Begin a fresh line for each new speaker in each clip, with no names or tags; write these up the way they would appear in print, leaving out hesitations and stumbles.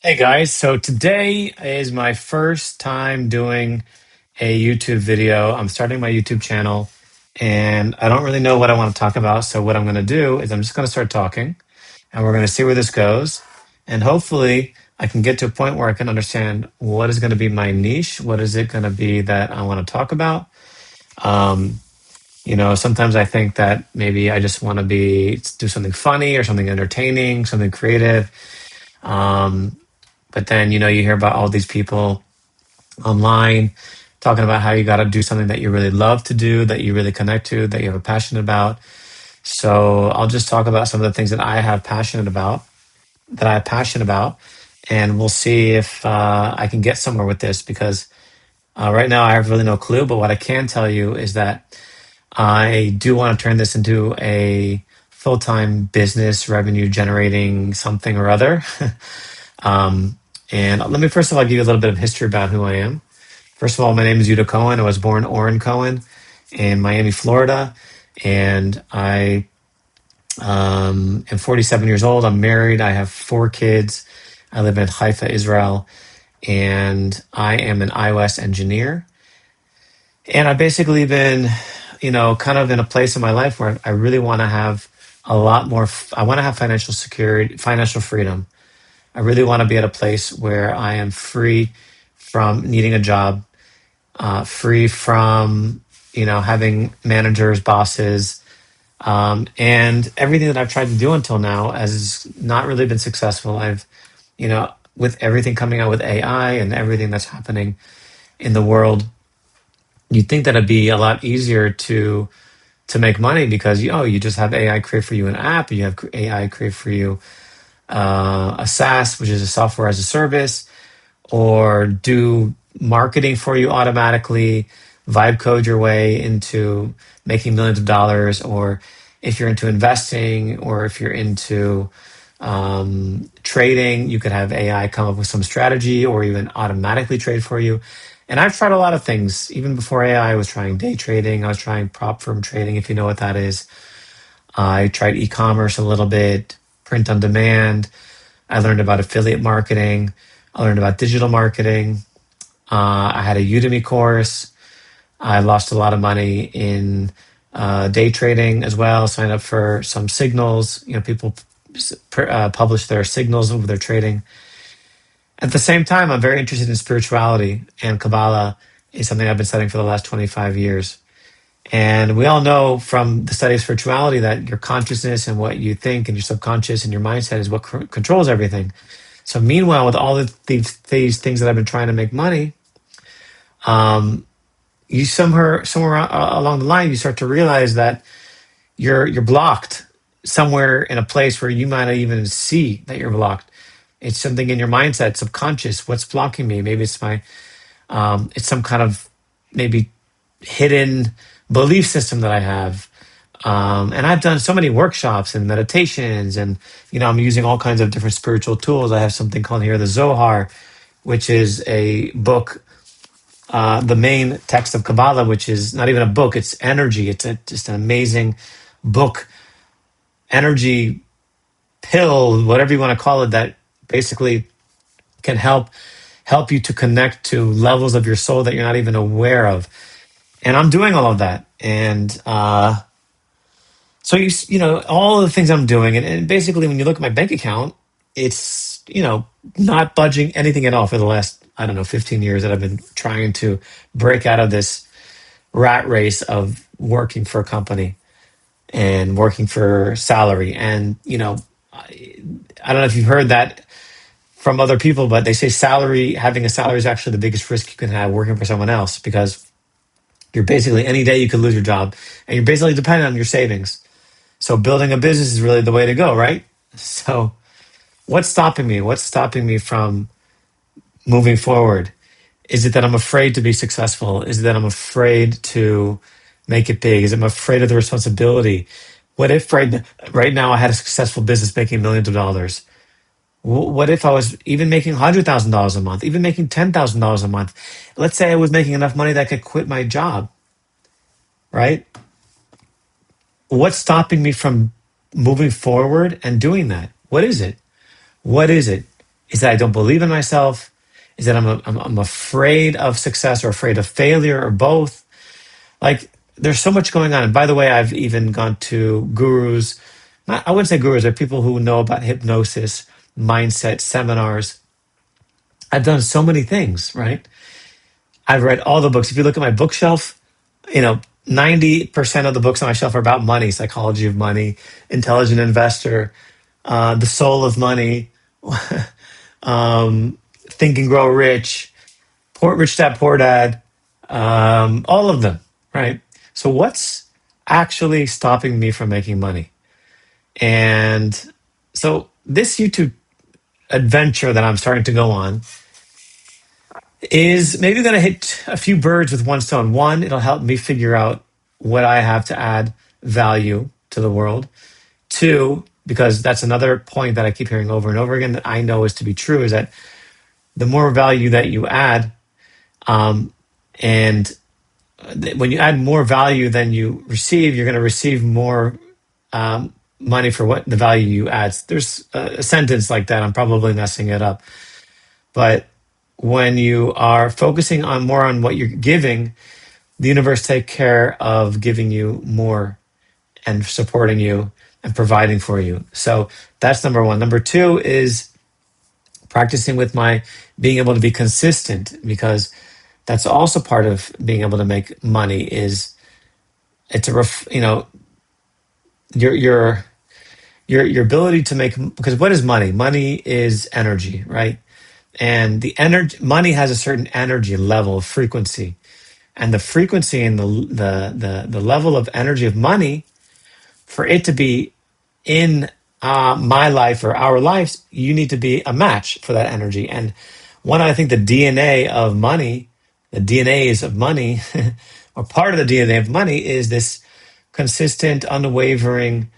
Hey guys, so today is my first time doing a YouTube video. I'm starting my YouTube channel and I don't really know what I want to talk about. So, what I'm going to do is I'm just going to start talking and we're going to see where this goes. And hopefully, I can get to a point where I can understand what is going to be my niche. What is it going to be that I want to talk about? Um, Sometimes I think that maybe I just want to do something funny or something entertaining, something creative. Um, but then, you hear about all these people online talking about how you got to do something that you really love to do, that you really connect to, that you have a passion about. So I'll just talk about some of the things that I have passion about, and we'll see if I can get somewhere with this because right now I have really no clue. But what I can tell you is that I do want to turn this into a full time business revenue generating something or other. um, and let me first of all give you a little bit of history about who I am. First of all, my name is Yuda Cohen. I was born Oren Cohen in Miami, Florida, and I am 47 years old. I'm married. I have four kids. I live in Haifa, Israel, and I am an iOS engineer. And I've basically been, kind of in a place in my life where I really want to have a lot more. I want to have financial security, financial freedom. I really want to be at a place where I am free from needing a job, free from having managers, bosses, and everything that I've tried to do until now has not really been successful. With everything coming out with AI and everything that's happening in the world, you'd think that it'd be a lot easier to make money because you just have AI create for you an app, you have AI create for you a SaaS, which is a software as a service, or do marketing for you automatically, vibe code your way into making millions of dollars, or if you're into investing, or if you're into trading, you could have AI come up with some strategy or even automatically trade for you. And I've tried a lot of things. Even before AI, I was trying day trading. I was trying prop firm trading, if you know what that is. I tried e-commerce a little bit, print on demand. I learned about affiliate marketing. I learned about digital marketing. I had a Udemy course. I lost a lot of money in day trading as well. Signed up for some signals. People publish their signals of their trading. At the same time, I'm very interested in spirituality, and Kabbalah is something I've been studying for the last 25 years. And we all know from the study of spirituality that your consciousness and what you think and your subconscious and your mindset is what controls everything. So, meanwhile, with all of these things that I've been trying to make money, um, you somewhere along the line, you start to realize that you're blocked somewhere in a place where you might not even see that you're blocked. It's something in your mindset, subconscious. What's blocking me? Maybe it's some kind of maybe hidden belief system that I have. And I've done so many workshops and meditations, and I'm using all kinds of different spiritual tools. I have something called here the Zohar, which is a book, the main text of Kabbalah, which is not even a book; it's energy. Just an amazing book, energy pill, whatever you want to call it, that basically can help you to connect to levels of your soul that you're not even aware of. And I'm doing all of that, and so all of the things I'm doing, and basically when you look at my bank account, it's not budging anything at all for the last, I don't know, 15 years that I've been trying to break out of this rat race of working for a company and working for salary. And I don't know if you've heard that from other people, but they say having a salary is actually the biggest risk you can have working for someone else, because you're basically, any day you could lose your job, and you're basically dependent on your savings. So building a business is really the way to go, right? So what's stopping me? What's stopping me from moving forward? Is it that I'm afraid to be successful? Is it that I'm afraid to make it big? Is it I'm afraid of the responsibility? What if right now I had a successful business making millions of dollars? What if I was even making $100,000 a month, even making $10,000 a month? Let's say I was making enough money that I could quit my job, right? What's stopping me from moving forward and doing that? What is it? What is it? Is that I don't believe in myself? Is that I'm afraid of success or afraid of failure or both? Like, there's so much going on. And by the way, I've even gone to gurus. Not, I wouldn't say gurus. They're people who know about hypnosis, mindset, seminars. I've done so many things, right? I've read all the books. If you look at my bookshelf, 90% of the books on my shelf are about money, psychology of money, intelligent investor, the soul of money, think and grow rich, poor rich dad, poor dad, all of them, right? So what's actually stopping me from making money? And so this YouTube adventure that I'm starting to go on is maybe going to hit a few birds with one stone. One, it'll help me figure out what I have to add value to the world. Two, because that's another point that I keep hearing over and over again that I know is to be true, is that the more value that you add, and when you add more value than you receive, you're going to receive more money for what the value you add. There's a sentence like that. I'm probably messing it up. But when you are focusing on more on what you're giving, the universe take care of giving you more and supporting you and providing for you. So that's number one. Number two is practicing with my being able to be consistent, because that's also part of being able to make money. Is it's a your your ability to make, because what is money? Money is energy, right? And the energy money has a certain energy level, frequency, and the frequency and the level of energy of money, for it to be in my life or our lives, you need to be a match for that energy. And one, I think the DNA of money, the DNAs of money, or part of the DNA of money, is this consistent, unwavering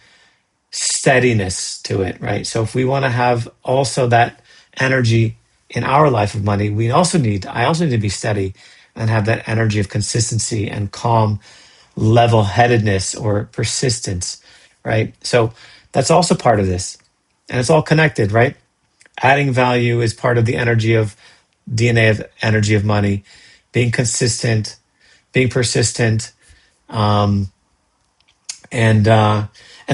steadiness to it, right? So if we want to have also that energy in our life of money, I also need to be steady and have that energy of consistency and calm, level-headedness or persistence, right? So that's also part of this. And it's all connected, right? Adding value is part of the energy of DNA of energy of money, being consistent, being persistent, um, and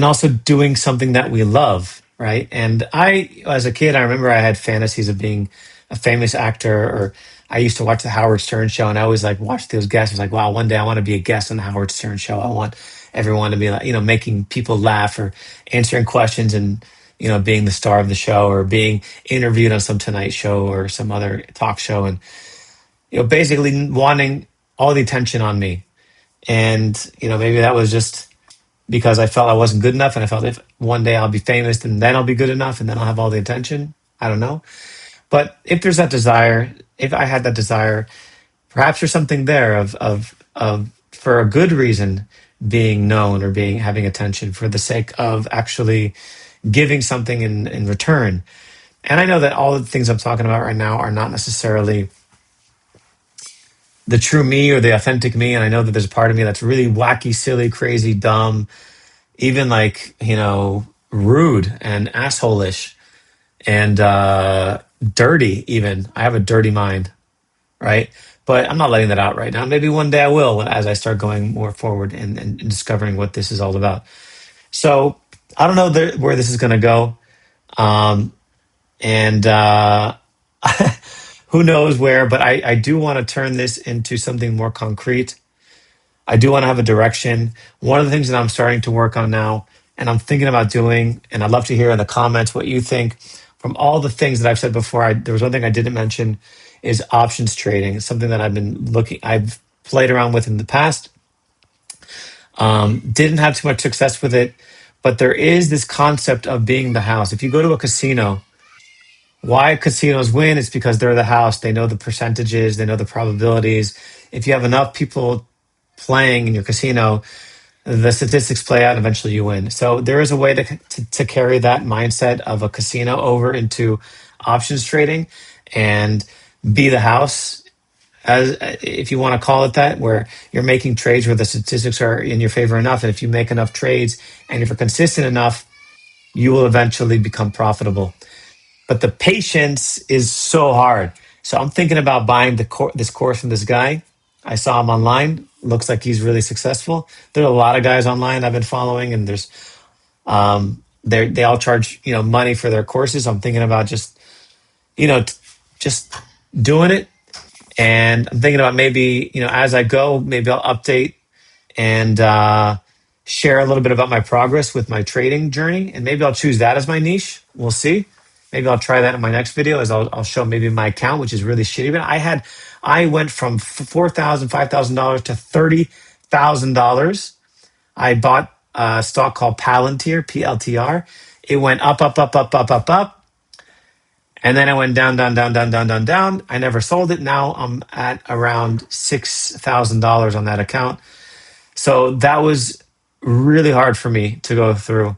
also doing something that we love, right? And as a kid, I remember I had fantasies of being a famous actor, or I used to watch the Howard Stern show, and I always like watched those guests. I was like, wow, one day I want to be a guest on the Howard Stern show. I want everyone to be like, making people laugh or answering questions, and being the star of the show, or being interviewed on some Tonight Show or some other talk show, and basically wanting all the attention on me. And maybe that was just because I felt I wasn't good enough, and I felt if one day I'll be famous, and then I'll be good enough, and then I'll have all the attention. I don't know. But if there's that desire, if I had that desire, perhaps there's something there of for a good reason being known or having attention for the sake of actually giving something in return. And I know that all the things I'm talking about right now are not necessarily the true me or the authentic me. And I know that there's a part of me that's really wacky, silly, crazy, dumb, even like, rude and asshole-ish and dirty even. I have a dirty mind, right? But I'm not letting that out right now. Maybe one day I will, as I start going more forward and discovering what this is all about. So I don't know where this is going to go. And who knows where, but I do want to turn this into something more concrete. I do want to have a direction. One of the things that I'm starting to work on now, and I'm thinking about doing, and I'd love to hear in the comments what you think from all the things that I've said before. There was one thing I didn't mention, is options trading. It's something that I've played around with in the past. Didn't have too much success with it, but there is this concept of being the house. If you go to a casino, why casinos win is because they're the house. They know the percentages, they know the probabilities. If you have enough people playing in your casino, the statistics play out and eventually you win. So there is a way to carry that mindset of a casino over into options trading and be the house, as if you want to call it that, where you're making trades where the statistics are in your favor enough. And if you make enough trades and if you're consistent enough, you will eventually become profitable. but the patience is so hard. So I'm thinking about buying this course from this guy. I saw him online. Looks like he's really successful. There are a lot of guys online I've been following, and they all charge money for their courses. I'm thinking about just just doing it, and I'm thinking about maybe as I go, maybe I'll update and share a little bit about my progress with my trading journey, and maybe I'll choose that as my niche. We'll see. Maybe I'll try that in my next video. As I'll show maybe my account, which is really shitty. But I went from $4,000 to $30,000. I bought a stock called Palantir, PLTR. It went up, up, up, up, up, up, up. And then I went down, down, down, down, down, down, down. I never sold it. Now I'm at around $6,000 on that account. So that was really hard for me to go through.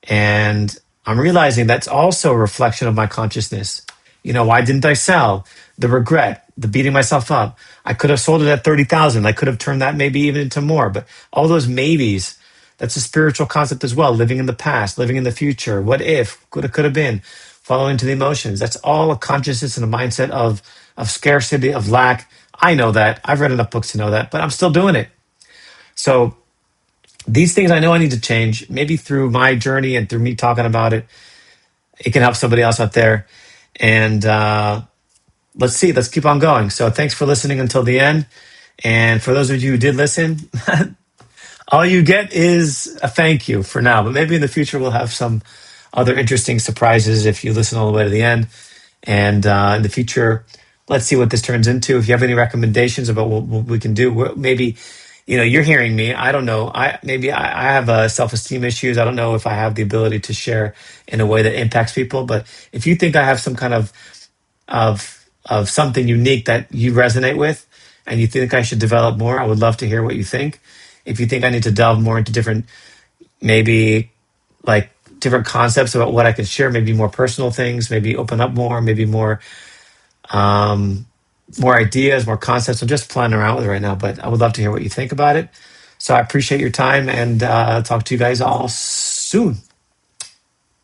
And I'm realizing that's also a reflection of my consciousness. Why didn't I sell? The regret, the beating myself up. I could have sold it at 30,000. I could have turned that maybe even into more. But all those maybes, that's a spiritual concept as well. Living in the past, living in the future. What if? Could have been. Following to the emotions. That's all a consciousness and a mindset of scarcity, of lack. I know that. I've read enough books to know that, but I'm still doing it. So these things I know I need to change. Maybe through my journey and through me talking about it, it can help somebody else out there. And let's see. Let's keep on going. So thanks for listening until the end. And for those of you who did listen, all you get is a thank you for now. But maybe in the future we'll have some other interesting surprises if you listen all the way to the end. And in the future, let's see what this turns into. If you have any recommendations about what we can do, maybe you're hearing me. I don't know. I have self-esteem issues. I don't know if I have the ability to share in a way that impacts people. But if you think I have some kind of something unique that you resonate with, and you think I should develop more, I would love to hear what you think. If you think I need to delve more into maybe like different concepts about what I can share, maybe more personal things, maybe open up more, maybe more ideas, more concepts. I'm just playing around with it right now, but I would love to hear what you think about it. So I appreciate your time, and talk to you guys all soon.